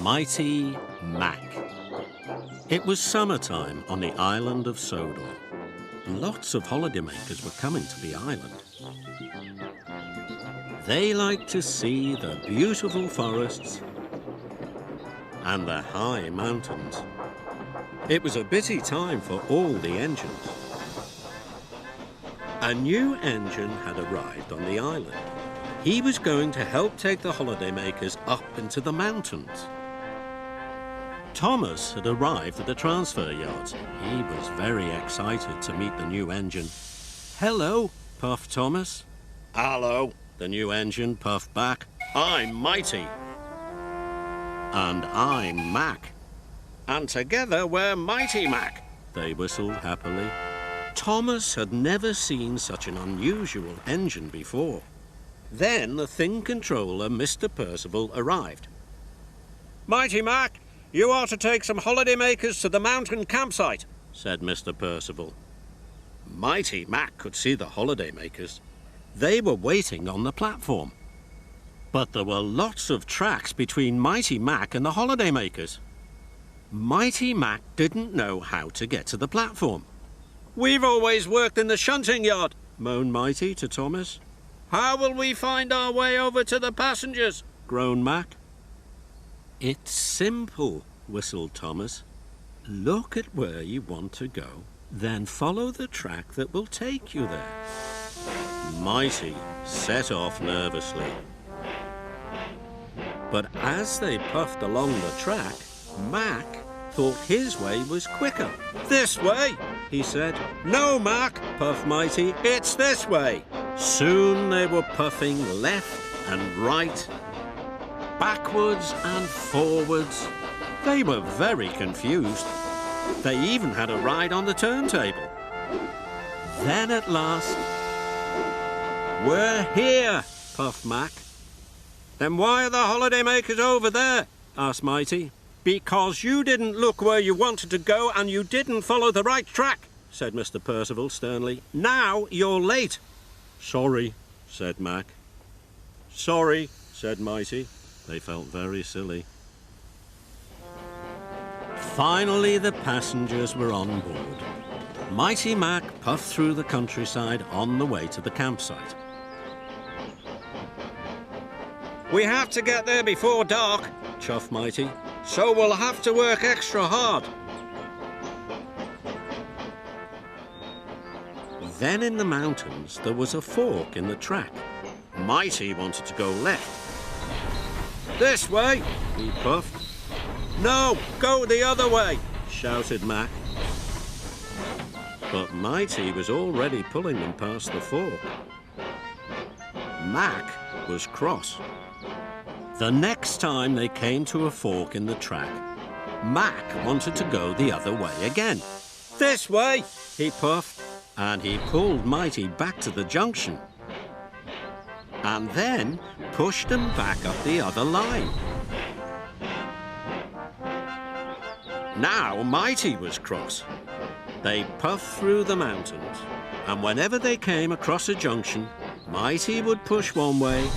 Mighty Mac. It was summertime on the island of Sodor. Lots of holidaymakers were coming to the island. They liked to see the beautiful forests and the high mountains. It was a busy time for all the engines. A new engine had arrived on the island. He was going to help take the holidaymakers up into the mountains. Thomas had arrived at the transfer yards. He was very excited to meet the new engine. "Hello," puffed Thomas. "Hello," the new engine puffed back. "I'm Mighty." "And I'm Mac. And together we're Mighty Mac," they whistled happily. Thomas had never seen such an unusual engine before. Then the Thing Controller, Mr. Percival, arrived. "Mighty Mac, you are to take some holidaymakers to the mountain campsite," said Mr. Percival. Mighty Mac could see the holidaymakers. They were waiting on the platform. But there were lots of tracks between Mighty Mac and the holidaymakers. Mighty Mac didn't know how to get to the platform. "We've always worked in the shunting yard," moaned Mighty to Thomas. "How will we find our way over to the passengers?" groaned Mac. "It's simple," whistled Thomas. "Look at where you want to go, then follow the track that will take you there." Mighty set off nervously. But as they puffed along the track, Mac thought his way was quicker. "This way," he said. "No, Mac," puffed Mighty, "it's this way." Soon they were puffing left and right, backwards and forwards. They were very confused. They even had a ride on the turntable. Then at last, "We're here," puffed Mac. "Then why are the holidaymakers over there?" asked Mighty. "Because you didn't look where you wanted to go and you didn't follow the right track," said Mr. Percival sternly. "Now you're late." "Sorry," said Mac. "Sorry," said Mighty. They felt very silly. Finally, the passengers were on board. Mighty Mac puffed through the countryside on the way to the campsite. "We have to get there before dark," chuffed Mighty, "so we'll have to work extra hard." Then in the mountains, there was a fork in the track. Mighty wanted to go left. "This way," he puffed. "No, go the other way," shouted Mac. But Mighty was already pulling them past the fork. Mac was cross. The next time they came to a fork in the track, Mac wanted to go the other way again. "This way," he puffed, and he pulled Mighty back to the junction and then pushed them back up the other line. Now Mighty was cross. They puffed through the mountains, and whenever they came across a junction, Mighty would push one way,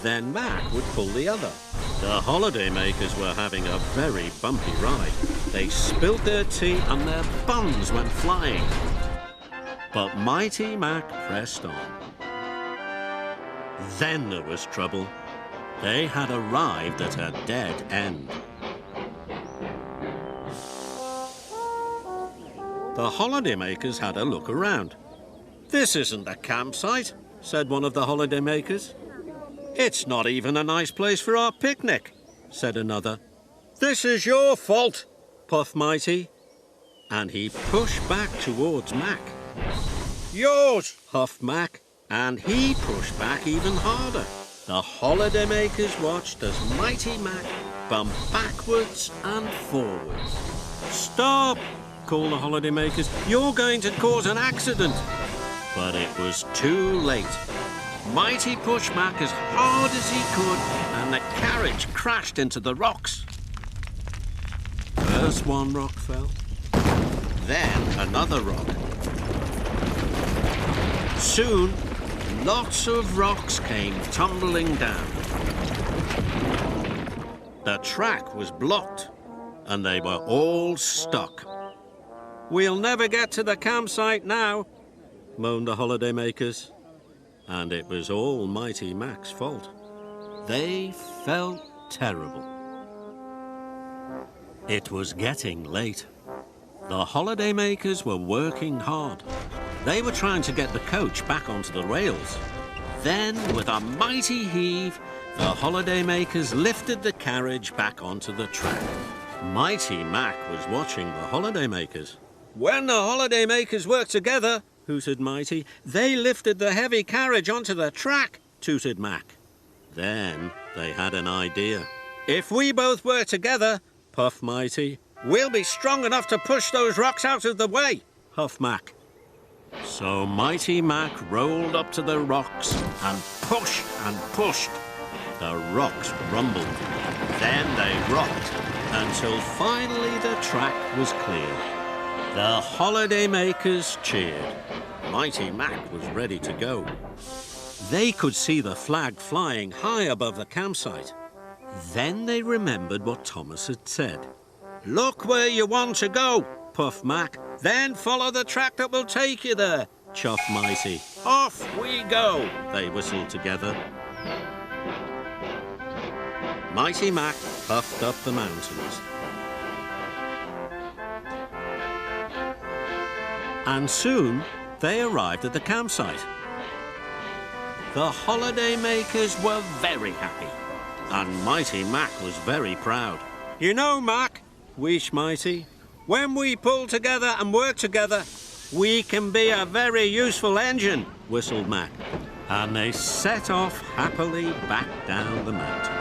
then Mac would pull the other. The holidaymakers were having a very bumpy ride. They spilt their tea and their buns went flying. But Mighty Mac pressed on. Then there was trouble. They had arrived at a dead end. The holidaymakers had a look around. "This isn't the campsite," said one of the holidaymakers. "It's not even a nice place for our picnic," said another. "This is your fault," puffed Mighty, and he pushed back towards Mac. "Yours," huffed Mac, and he pushed back even harder. The holidaymakers watched as Mighty Mac bumped backwards and forwards. "Stop!" called the holidaymakers. "You're going to cause an accident." But it was too late. Mighty pushed Mac as hard as he could, and the carriage crashed into the rocks. First one rock fell, then another rock. Soon, lots of rocks came tumbling down. The track was blocked, and they were all stuck. "We'll never get to the campsite now," moaned the holidaymakers. And it was all Mighty Mac's fault. They felt terrible. It was getting late. The holidaymakers were working hard. They were trying to get the coach back onto the rails. Then, with a mighty heave, the holidaymakers lifted the carriage back onto the track. Mighty Mac was watching the holidaymakers. "When the holidaymakers work together," hooted Mighty, "they lifted the heavy carriage onto the track," tooted Mac. Then they had an idea. "If we both work together," puffed Mighty, "we'll be strong enough to push those rocks out of the way," huffed Mac. So Mighty Mac rolled up to the rocks and pushed and pushed. The rocks rumbled. Then they rocked until finally the track was clear. The holidaymakers cheered. Mighty Mac was ready to go. They could see the flag flying high above the campsite. Then they remembered what Thomas had said. "Look where you want to go," puffed Mac. "Then follow the track that will take you there," chuffed Mighty. "Off we go," they whistled together. Mighty Mac puffed up the mountains. And soon they arrived at the campsite. The holidaymakers were very happy, and Mighty Mac was very proud. "You know, Mac," wheezed Mighty, "when we pull together and work together, we can be a very useful engine," whistled Mac. And they set off happily back down the mountain.